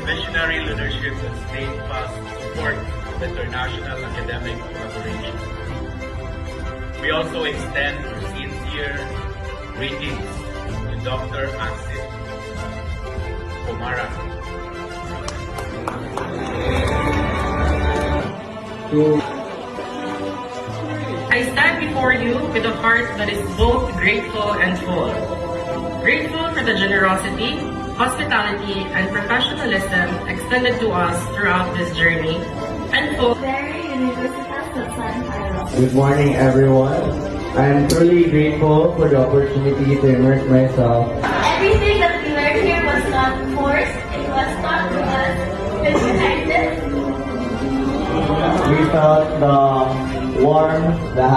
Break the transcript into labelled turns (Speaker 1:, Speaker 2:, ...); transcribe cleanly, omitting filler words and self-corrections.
Speaker 1: visionary leadership and steadfast support of international academic collaboration. We also extend our sincere greetings to Dr. Maxim Komara.
Speaker 2: I stand before you with a heart that is both grateful and full. Grateful for the generosity, hospitality, and professionalism extended to us throughout this journey, and full.
Speaker 3: Very Universitas of San Carlos.
Speaker 4: Good morning, everyone. I am truly grateful for the opportunity to immerse myself.
Speaker 3: Everything that we learned here was not forced, it was taught to us with kindness.
Speaker 4: We felt the warmth, the